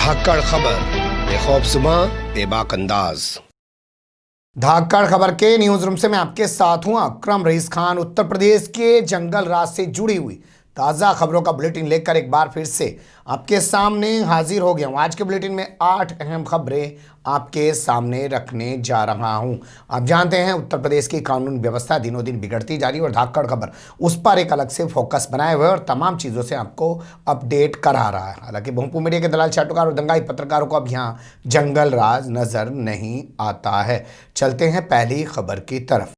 धाकड़ खबर, बेखौफ सुबह बेबाक अंदाज। धाकड़ खबर के न्यूज रूम से मैं आपके साथ हूं अकरम रईस खान। उत्तर प्रदेश के जंगल राज से जुड़ी हुई ताज़ा खबरों का बुलेटिन लेकर एक बार फिर से आपके सामने हाजिर हो गया हूं। आज के बुलेटिन में 8 अहम खबरें आपके सामने रखने जा रहा हूं। आप जानते हैं उत्तर प्रदेश की कानून व्यवस्था दिनों दिन बिगड़ती जा रही है और धाकड़ खबर उस पर एक अलग से फोकस बनाए हुए और तमाम चीज़ों से आपको अपडेट करा रहा है। हालांकि भोंपू मीडिया के दलाल चाटुकार और दंगाई पत्रकारों को अब यहाँ जंगल राज नजर नहीं आता है। चलते हैं पहली खबर की तरफ।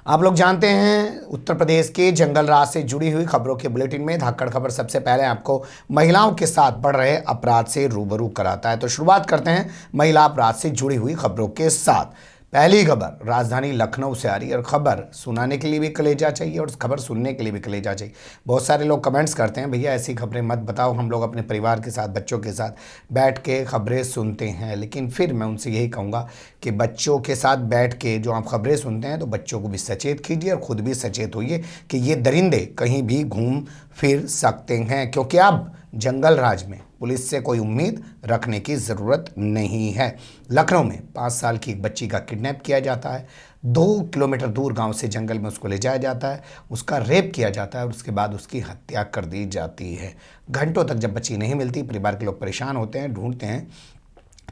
आप लोग जानते हैं उत्तर प्रदेश के जंगल राज से जुड़ी हुई खबरों के बुलेटिन में धाकड़ खबर सबसे पहले आपको महिलाओं के साथ बढ़ रहे अपराध से रूबरू कराता है। तो शुरुआत करते हैं महिला अपराध से जुड़ी हुई खबरों के साथ। पहली खबर राजधानी लखनऊ से आ रही है और खबर सुनाने के लिए भी कलेजा चाहिए और खबर सुनने के लिए भी कलेजा चाहिए। बहुत सारे लोग कमेंट्स करते हैं, भैया ऐसी खबरें मत बताओ, हम लोग अपने परिवार के साथ बच्चों के साथ बैठ के खबरें सुनते हैं। लेकिन फिर मैं उनसे यही कहूँगा कि बच्चों के साथ बैठ के जो आप खबरें सुनते हैं तो बच्चों को भी सचेत कीजिए और ख़ुद भी सचेत होइए कि ये दरिंदे कहीं भी घूम फिर सकते हैं, क्योंकि अब जंगल राज में पुलिस से कोई उम्मीद रखने की ज़रूरत नहीं है। लखनऊ में 5 साल की एक बच्ची का किडनैप किया जाता है। 2 किलोमीटर दूर गांव से जंगल में उसको ले जाया जाता है, उसका रेप किया जाता है और उसके बाद उसकी हत्या कर दी जाती है। घंटों तक जब बच्ची नहीं मिलती, परिवार के लोग परेशान होते हैं, ढूंढते हैं,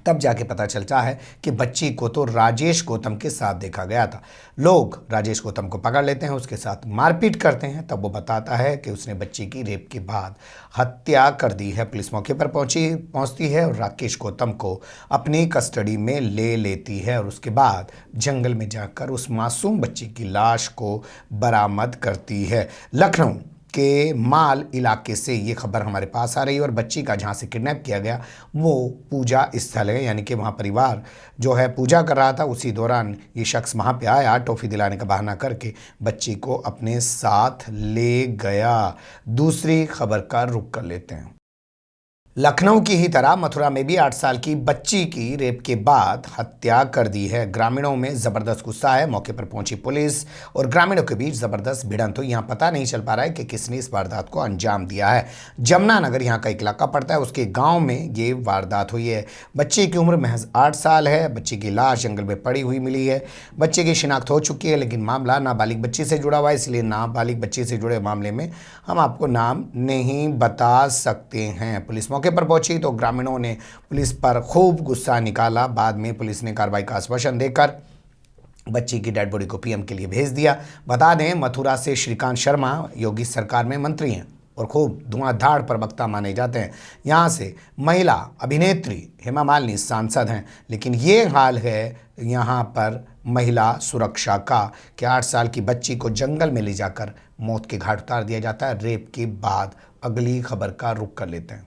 तब जाके पता चलता है कि बच्ची को तो राजेश गौतम के साथ देखा गया था। लोग राजेश गौतम को पकड़ लेते हैं, उसके साथ मारपीट करते हैं। तब वो बताता है कि उसने बच्ची की रेप के बाद हत्या कर दी है। पुलिस मौके पर पहुंचती है और राकेश गौतम को अपनी कस्टडी में ले लेती है और उसके बाद जंगल में जाकर उस मासूम बच्ची की लाश को बरामद करती है। लखनऊ के माल इलाके से ये खबर हमारे पास आ रही है और बच्ची का जहाँ से किडनैप किया गया वो पूजा स्थल है, यानी कि वहाँ परिवार जो है पूजा कर रहा था। उसी दौरान ये शख्स वहाँ पे आया, टॉफ़ी दिलाने का बहाना करके बच्ची को अपने साथ ले गया। दूसरी खबर का रुख कर लेते हैं। लखनऊ की ही तरह मथुरा में भी 8 साल की बच्ची की रेप के बाद हत्या कर दी है। ग्रामीणों में ज़बरदस्त गुस्सा है। मौके पर पहुंची पुलिस और ग्रामीणों के बीच ज़बरदस्त भिड़ंत हुई। यहाँ पता नहीं चल पा रहा है कि किसने इस वारदात को अंजाम दिया है। जमुना नगर यहाँ का एक इलाका पड़ता है, उसके गाँव में ये वारदात हुई है। बच्ची की उम्र महज 8 साल है। बच्ची की लाश जंगल में पड़ी हुई मिली है। बच्चे की शिनाख्त हो चुकी है, लेकिन मामला नाबालिग बच्ची से जुड़ा हुआ है, इसलिए नाबालिग बच्ची से जुड़े मामले में हम आपको नाम नहीं बता सकते हैं। पुलिस मौके पर पहुंची तो ग्रामीणों ने पुलिस पर खूब गुस्सा निकाला। बाद में पुलिस ने कार्रवाई का आश्वासन देकर बच्ची की डेड बॉडी को पीएम के लिए भेज दिया। बता दें, मथुरा से श्रीकांत शर्मा योगी सरकार में मंत्री हैं और खूब धुआंधार प्रवक्ता माने जाते हैं। यहाँ से महिला अभिनेत्री हेमा मालिनी सांसद हैं, लेकिन ये हाल है यहाँ पर महिला सुरक्षा का कि 8 साल की बच्ची को जंगल में ले जाकर मौत के घाट उतार दिया जाता है रेप के बाद। अगली खबर का रुख कर लेते हैं।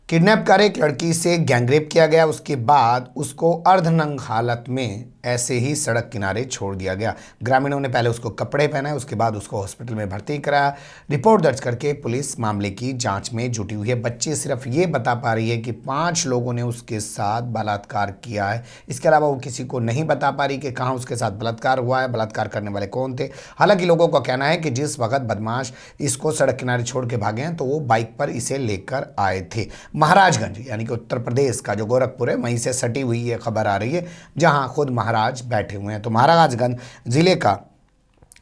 किडनैप कर एक लड़की से गैंगरेप किया गया, उसके बाद उसको अर्धनंग हालत में ऐसे ही सड़क किनारे छोड़ दिया गया। ग्रामीणों ने पहले उसको कपड़े पहनाए, उसके बाद उसको हॉस्पिटल में भर्ती कराया। रिपोर्ट दर्ज करके पुलिस मामले की जांच में जुटी हुई है। बच्ची सिर्फ ये बता पा रही है कि 5 लोगों ने उसके साथ बलात्कार किया है। इसके अलावा वो किसी को नहीं बता पा रही कि कहाँ उसके साथ बलात्कार हुआ है, बलात्कार करने वाले कौन थे। हालांकि लोगों का कहना है कि जिस वक्त बदमाश इसको सड़क किनारे छोड़ के भागे हैं तो वो बाइक पर इसे लेकर आए थे। महाराजगंज यानी कि उत्तर प्रदेश का जो गोरखपुर है, वहीं से सटी हुई ये खबर आ रही है, जहां खुद महाराज बैठे हुए हैं। तो महाराजगंज जिले का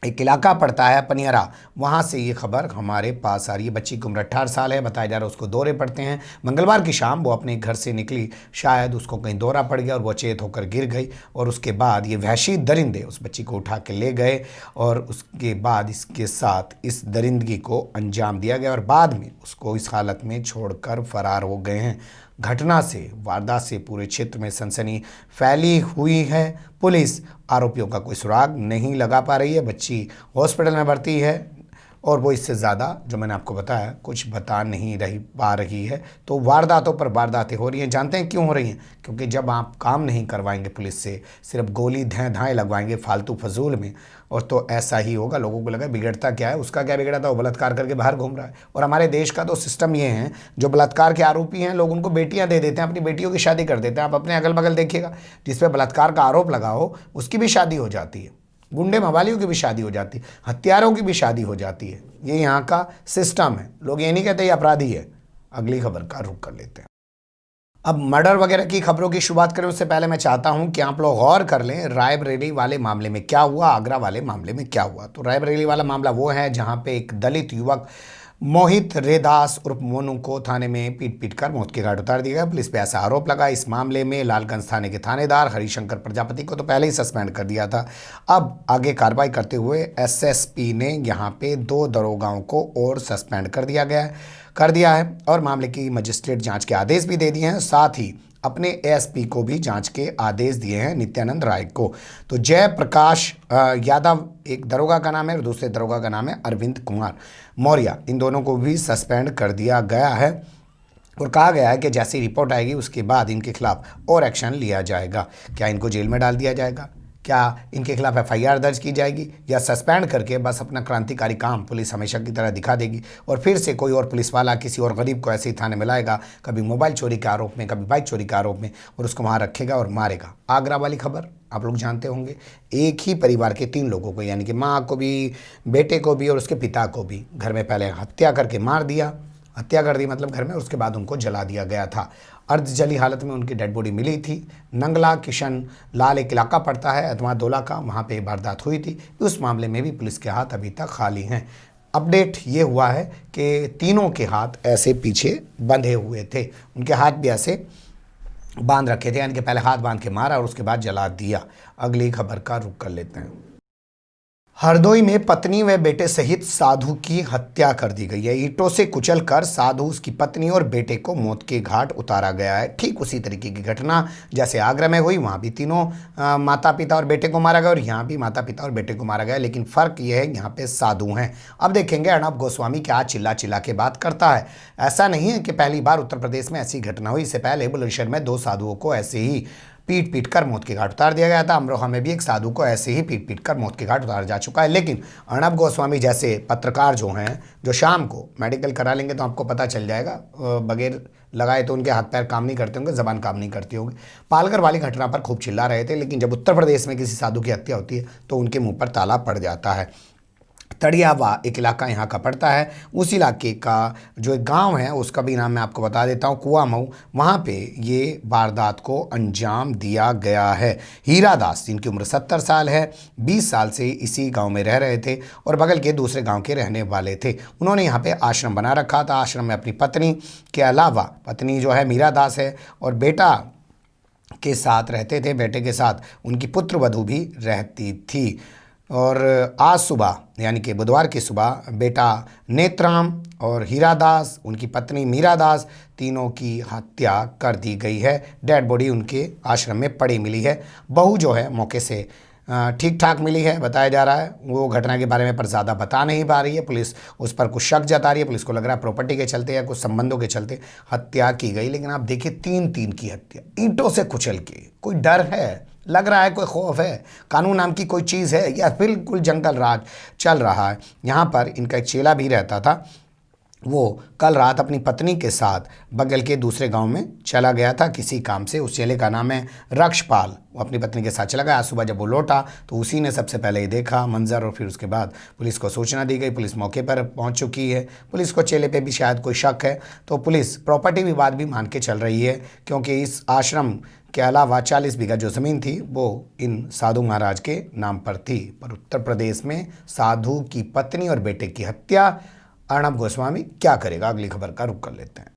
एक इलाका पड़ता है पनियरा, वहाँ से ये खबर हमारे पास आ रही है। बच्ची की उम्र 18 साल है। बताया जा रहा है उसको दौरे पड़ते हैं। मंगलवार की शाम वो अपने घर से निकली, शायद उसको कहीं दौरा पड़ गया और वो अचेत होकर गिर गई और उसके बाद ये वहशी दरिंदे उस बच्ची को उठा के ले गए और उसके बाद इसके साथ इस दरिंदगी को अंजाम दिया गया और बाद में उसको इस हालत में छोड़कर फरार हो गए हैं। घटना से, वारदात से पूरे क्षेत्र में सनसनी फैली हुई है। पुलिस आरोपियों का कोई सुराग नहीं लगा पा रही है। बच्ची हॉस्पिटल में भर्ती है और वो इससे ज़्यादा जो मैंने आपको बताया कुछ बता नहीं पा रही है। तो वारदातों पर वारदातें हो रही हैं। जानते हैं क्यों हो रही हैं? क्योंकि जब आप काम नहीं करवाएंगे पुलिस से, सिर्फ गोली धाएँ लगवाएंगे फालतू फजूल में, और तो ऐसा ही होगा। लोगों को लगा बिगड़ता क्या है, उसका क्या बिगड़ा था, वो बलात्कार करके बाहर घूम रहा है। और हमारे देश का तो सिस्टम ये है, जो बलात्कार के आरोपी हैं लोग उनको बेटियां दे देते हैं, अपनी बेटियों की शादी कर देते हैं। आप अपने अगल बगल देखिएगा, जिस पे बलात्कार का आरोप लगा हो उसकी भी शादी हो जाती है, गुंडे मवालियों की भी शादी हो जाती है, हत्यारों की भी शादी हो जाती है। ये यहाँ का सिस्टम है। लोग ये नहीं कहते ये अपराधी है। अगली खबर का रुख कर लेते हैं। अब मर्डर वगैरह की खबरों की शुरुआत करें उससे पहले मैं चाहता हूं कि आप लोग गौर कर लें रायबरेली वाले मामले में क्या हुआ, आगरा वाले मामले में क्या हुआ। तो रायबरेली वाला मामला वो है जहां पे एक दलित युवक मोहित रेदास उर्फ मोनू को थाने में पीट पीट कर मौत के घाट उतार दिया गया। पुलिस पे ऐसा आरोप लगा। इस मामले में लालगंज थाने के थानेदार हरिशंकर प्रजापति को तो पहले ही सस्पेंड कर दिया था। अब आगे कार्रवाई करते हुए एसएसपी ने यहाँ पे 2 दरोगाओं को और सस्पेंड कर दिया है और मामले की मजिस्ट्रेट जांच के आदेश भी दे दिए हैं। साथ ही अपने एएसपी को भी जांच के आदेश दिए हैं, नित्यानंद राय को। तो जयप्रकाश यादव एक दरोगा का नाम है और दूसरे दरोगा का नाम है अरविंद कुमार मौर्य। इन दोनों को भी सस्पेंड कर दिया गया है और कहा गया है कि जैसी रिपोर्ट आएगी उसके बाद इनके खिलाफ और एक्शन लिया जाएगा। क्या इनको जेल में डाल दिया जाएगा, क्या इनके खिलाफ एफआईआर दर्ज की जाएगी, या सस्पेंड करके बस अपना क्रांतिकारी काम पुलिस हमेशा की तरह दिखा देगी और फिर से कोई और पुलिस वाला किसी और गरीब को ऐसे ही थाने में लाएगा, कभी मोबाइल चोरी के आरोप में, कभी बाइक चोरी के आरोप में, और उसको वहाँ रखेगा और मारेगा। आगरा वाली खबर आप लोग जानते होंगे, एक ही परिवार के 3 लोगों को, यानी कि माँ को भी, बेटे को भी और उसके पिता को भी घर में पहले हत्या करके मार दिया। हत्या कर दी मतलब घर में, उसके बाद उनको जला दिया गया था। अर्ध जली हालत में उनकी डेड बॉडी मिली थी। नंगला किशन लाल एक इलाका पड़ता है अतमादोला का, वहाँ पे वारदात हुई थी। उस मामले में भी पुलिस के हाथ अभी तक खाली हैं। अपडेट ये हुआ है कि तीनों के हाथ ऐसे पीछे बंधे हुए थे, उनके हाथ भी ऐसे बांध रखे थे, यानी कि पहले हाथ बांध के मारा और उसके बाद जला दिया। अगली खबर का रुख कर लेते हैं। हरदोई में पत्नी व बेटे सहित साधु की हत्या कर दी गई है। ईंटों से कुचलकर साधु, उसकी पत्नी और बेटे को मौत के घाट उतारा गया है। ठीक उसी तरीके की घटना जैसे आगरा में हुई, वहाँ भी तीनों माता पिता और बेटे को मारा गया और यहाँ भी माता पिता और बेटे को मारा गया, लेकिन फ़र्क यह है यहाँ पे साधु हैं। अब देखेंगे अर्णब गोस्वामी क्या चिल्ला चिल्ला के बात करता है। ऐसा नहीं है कि पहली बार उत्तर प्रदेश में ऐसी घटना हुई। इससे पहले बुलंदशहर में 2 साधुओं को ऐसे ही पीट पीट कर मौत के घाट उतार दिया गया था। अमरोहा में भी एक साधु को ऐसे ही पीट पीट कर मौत के घाट उतारा जा चुका है। लेकिन अर्णब गोस्वामी जैसे पत्रकार जो हैं, जो शाम को मेडिकल करा लेंगे तो आपको पता चल जाएगा, बगैर लगाए तो उनके हाथ पैर काम नहीं करते होंगे, जबान काम नहीं करती होगी। पालघर वाली घटना पर खूब चिल्ला रहे थे, लेकिन जब उत्तर प्रदेश में किसी साधु की हत्या होती है तो उनके मुँह पर ताला पड़ जाता है। तड़ियावा एक इलाका यहाँ का पड़ता है। उस इलाके का जो एक गांव है उसका भी नाम मैं आपको बता देता हूँ, कुआमऊ। वहाँ पे ये वारदात को अंजाम दिया गया है। हीरा दास जिनकी उम्र 70 साल है, 20 साल से इसी गांव में रह रहे थे और बगल के दूसरे गांव के रहने वाले थे। उन्होंने यहाँ पे आश्रम बना रखा था। आश्रम में अपनी पत्नी के अलावा, पत्नी जो है मीरा दास है, और बेटा के साथ रहते थे। बेटे के साथ उनकी पुत्र वधू भी रहती थी। और आज सुबह यानी कि बुधवार की सुबह बेटा नेत्राम और हीरा दास, उनकी पत्नी मीरा दास, तीनों की हत्या कर दी गई है। डेड बॉडी उनके आश्रम में पड़ी मिली है। बहू जो है मौके से ठीक ठाक मिली है, बताया जा रहा है। वो घटना के बारे में पर ज़्यादा बता नहीं पा रही है। पुलिस उस पर कुछ शक जता रही है। पुलिस को लग रहा है प्रॉपर्टी के चलते या कुछ संबंधों के चलते हत्या की गई। लेकिन आप देखिए 3-3 की हत्या ईंटों से कुचल के। कोई डर है, लग रहा है कोई खौफ है, कानून नाम की कोई चीज़ है, या बिल्कुल जंगल राज चल रहा है। यहाँ पर इनका एक चेला भी रहता था। वो कल रात अपनी पत्नी के साथ बगल के दूसरे गांव में चला गया था किसी काम से। उस चेले का नाम है रक्षपाल। वो अपनी पत्नी के साथ चला गया। आज सुबह जब वो लौटा तो उसी ने सबसे पहले ये देखा मंजर और फिर उसके बाद पुलिस को सूचना दी गई। पुलिस मौके पर पहुंच चुकी है। पुलिस को चेले पे भी शायद कोई शक है, तो पुलिस प्रॉपर्टी विवाद भी मान के चल रही है, क्योंकि इस आश्रम के अलावा 40 बीघा जो ज़मीन थी वो इन साधु महाराज के नाम पर थी। पर उत्तर प्रदेश में साधु की पत्नी और बेटे की हत्या, अर्णब गोस्वामी क्या करेगा? अगली खबर का रुख कर लेते हैं।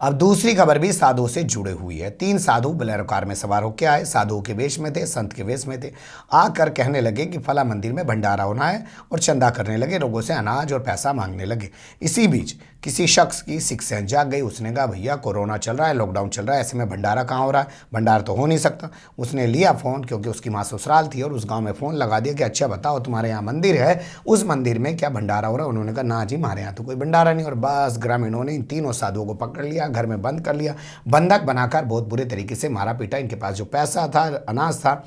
अब दूसरी खबर भी साधुओं से जुड़े हुई है। 3 साधु बोलेरो कार में सवार होकर आए। साधुओं के वेश में थे, संत के वेश में थे। आकर कहने लगे कि फला मंदिर में भंडारा होना है और चंदा करने लगे। लोगों से अनाज और पैसा मांगने लगे। इसी बीच किसी शख्स की सिक्स सेंस जाग गई। उसने कहा भैया कोरोना चल रहा है, लॉकडाउन चल रहा है, ऐसे में भंडारा कहाँ हो रहा है? भंडारा तो हो नहीं सकता। उसने लिया फ़ोन, क्योंकि उसकी माँ ससुराल थी, और उस गाँव में फ़ोन लगा दिया कि अच्छा बताओ तुम्हारे यहाँ मंदिर है, उस मंदिर में क्या भंडारा हो रहा है? उन्होंने कहा ना जी हमारे यहाँ तो कोई भंडारा नहीं। और बस ग्रामीणों ने इन तीनों साधुओं को पकड़ लिया, घर में बंद कर लिया, बंधक बनाकर बहुत बुरे तरीके से मारा पीटा। इनके पास जो पैसा था, अनाज था,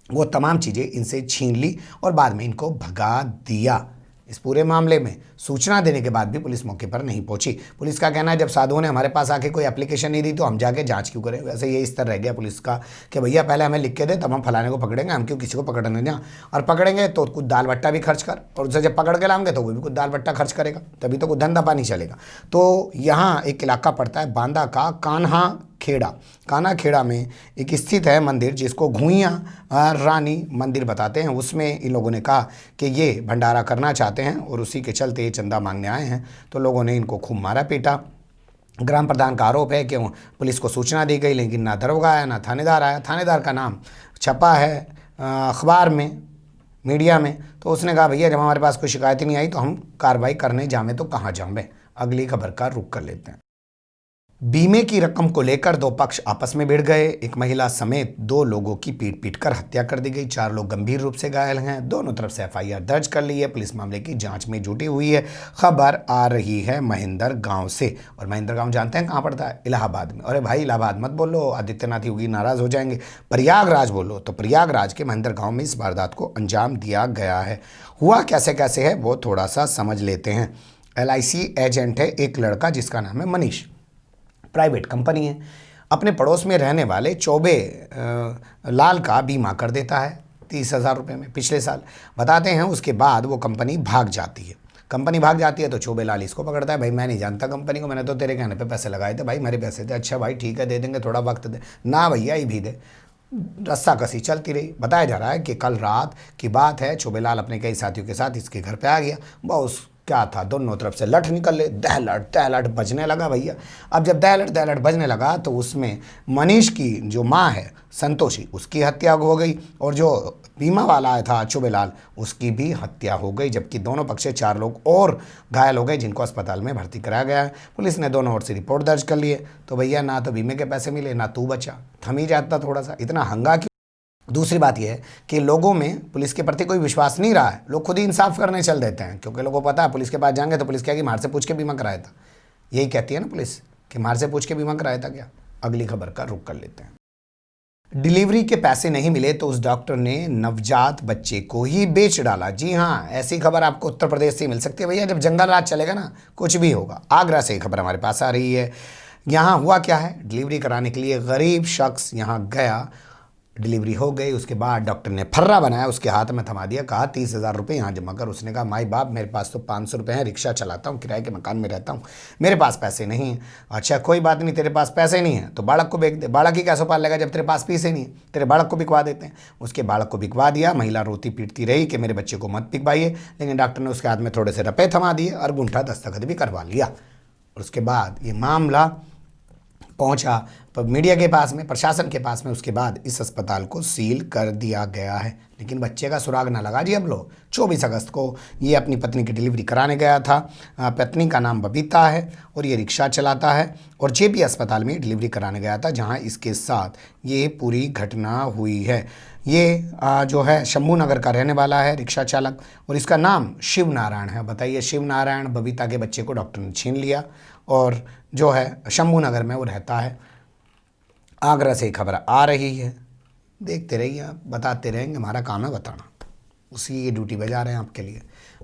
वो तमाम चीज़ें इनसे छीन ली और बाद में इनको भगा दिया। इस पूरे मामले में सूचना देने के बाद भी पुलिस मौके पर नहीं पहुंची। पुलिस का कहना है जब साधुओं ने हमारे पास आके कोई एप्लीकेशन नहीं दी तो हम जाके जांच क्यों करें। वैसे ये स्तर रह गया पुलिस का कि भैया पहले हमें लिख के दे तब हम फलाने को पकड़ेंगे, हम क्यों किसी को पकड़ने जाएं। और पकड़ेंगे तो कुछ दाल बट्टा भी खर्च कर, और उसे जब पकड़ के लाएंगे तो वो भी कुछ दाल बट्टा खर्च करेगा, तभी तो कुछ धंधा पानी चलेगा। तो यहाँ एक इलाका पड़ता है बांदा का कान्हा खेड़ा में एक स्थित है मंदिर जिसको घुइयाँ रानी मंदिर बताते हैं। उसमें इन लोगों ने कहा कि ये भंडारा करना चाहते हैं और उसी के चलते चंदा मांगने आए हैं। तो लोगों ने इनको खूब मारा पीटा। ग्राम प्रधान का आरोप है कि पुलिस को सूचना दी गई लेकिन ना दरोगा आया ना थानेदार आया। थानेदार का नाम छपा है अखबार में, मीडिया में, तो उसने कहा भैया जब हमारे पास कोई शिकायत ही नहीं आई तो हम कार्रवाई करने जामे तो कहाँ जामे। अगली खबर का रुख कर लेते हैं। बीमे की रकम को लेकर दो पक्ष आपस में भिड़ गए। एक महिला समेत 2 लोगों की पीट पीट कर हत्या कर दी गई। 4 लोग गंभीर रूप से घायल हैं। दोनों तरफ से एफआईआर दर्ज कर ली है। पुलिस मामले की जांच में जुटी हुई है। खबर आ रही है महेंद्र गांव से, और महेंद्र गांव जानते हैं कहाँ पड़ता है? इलाहाबाद में। अरे भाई इलाहाबाद मत बोलो, आदित्यनाथ योगी नाराज हो जाएंगे। प्रयागराज बोलो। तो प्रयागराज के महेंद्र गाँव में इस वारदात को अंजाम दिया गया है। हुआ कैसे कैसे है वो थोड़ा सा समझ लेते हैं। LIC एजेंट है एक लड़का जिसका नाम है मनीष, प्राइवेट कंपनी है। अपने पड़ोस में रहने वाले चौबे लाल का बीमा कर देता है 30,000 रुपये में पिछले साल। बताते हैं उसके बाद वो कंपनी भाग जाती है। कंपनी भाग जाती है तो चौबे लाल इसको पकड़ता है, भाई मैं नहीं जानता कंपनी को, मैंने तो तेरे कहने पे पैसे लगाए थे, भाई मेरे पैसे थे। अच्छा भाई ठीक है दे देंगे, थोड़ा वक्त दे। ना भैया ये भी दे। रस्सा कसी चलती रही। बताया जा रहा है कि कल रात की बात है, चौबेलाल अपने कई साथियों के साथ इसके घर पे आ गया। बस क्या था, दोनों तरफ से लठ निकले, दहलट बजने लगा भैया। अब जब दहलट बजने लगा तो उसमें मनीष की जो माँ है संतोषी, उसकी हत्या हो गई, और जो बीमा वाला था चौबेलाल उसकी भी हत्या हो गई। जबकि दोनों पक्ष से 4 लोग और घायल हो गए जिनको अस्पताल में भर्ती कराया गया है। पुलिस ने दोनों ओर से रिपोर्ट दर्ज कर ली है। तो भैया ना तो बीमे के पैसे मिले ना तू बचा, थम ही जाता थोड़ा सा, इतना हंगा क्यों। दूसरी बात यह है कि लोगों में पुलिस के प्रति कोई विश्वास नहीं रहा है। लोग खुद ही इंसाफ करने चल देते हैं, क्योंकि लोगों को पता है पुलिस के पास जाएंगे तो पुलिस क्या कि मार से पूछ के बीमा कराया था। यही कहती है ना पुलिस कि मार से पूछ के बीमा कराया था क्या। अगली खबर का रुख कर लेते हैं। डिलीवरी के पैसे नहीं मिले तो उस डॉक्टर ने नवजात बच्चे को ही बेच डाला। जी हाँ, ऐसी खबर आपको उत्तर प्रदेश से मिल सकती है भैया। जब जंगल राज चलेगा ना कुछ भी होगा। आगरा से खबर हमारे पास आ रही है। यहाँ हुआ क्या है, डिलीवरी कराने के लिए गरीब शख्स यहाँ गया, डिलीवरी हो गई। उसके बाद डॉक्टर ने फर्रा बनाया, उसके हाथ में थमा दिया, कहा 30,000 रुपये यहाँ जमा कर। उसने कहा माई बाप मेरे पास तो 500 रुपये हैं, रिक्शा चलाता हूँ, किराए के मकान में रहता हूँ, मेरे पास पैसे नहीं हैं। अच्छा कोई बात नहीं, तेरे पास पैसे नहीं हैं तो बालक को बेच दे। बालक ही कैसे पाल लेगा जब तेरे पास पैसे नहीं है, तेरे बालक को बिकवा देते हैं। उसके बालक को बिकवा दिया। महिला रोती पीटती रही कि मेरे बच्चे को मत बिकवाइए, लेकिन डॉक्टर ने उसके हाथ में थोड़े से रुपये थमा दिए और अंगूठा दस्तखत भी करवा लिया। और उसके बाद ये मामला पहुंचा मीडिया के पास में, प्रशासन के पास में। उसके बाद इस अस्पताल को सील कर दिया गया है, लेकिन बच्चे का सुराग ना लगा जी। अब लो 24 अगस्त को ये अपनी पत्नी की डिलीवरी कराने गया था। पत्नी का नाम बबीता है और ये रिक्शा चलाता है, और JP अस्पताल में डिलीवरी कराने गया था जहां इसके साथ ये पूरी घटना हुई है। ये जो है शंभू नगर का रहने वाला है रिक्शा चालक, और इसका नाम शिव नारायण है। बताइए, शिव नारायण बबीता के बच्चे को डॉक्टर ने छीन लिया, और जो है शंभू नगर में वो रहता है। आगरा से खबर आ रही है, देखते रहिए आप, बताते रहेंगे, हमारा काम है बताना, उसी ड्यूटी पे जा रहे हैं आपके लिए।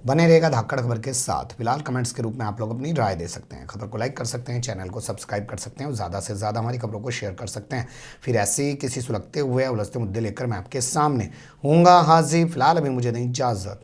बने रहेगा धाकड़ खबर के साथ। फिलहाल कमेंट्स के रूप में आप लोग अपनी राय दे सकते हैं, खबर को लाइक कर सकते हैं, चैनल को सब्सक्राइब कर सकते हैं और ज़्यादा से ज़्यादा हमारी खबरों को शेयर कर सकते हैं। फिर ऐसे ही किसी सुलगते हुए उलझते मुद्दे लेकर मैं आपके सामने हूँगा हाजिर। फिलहाल अभी मुझे दें इजाज़त।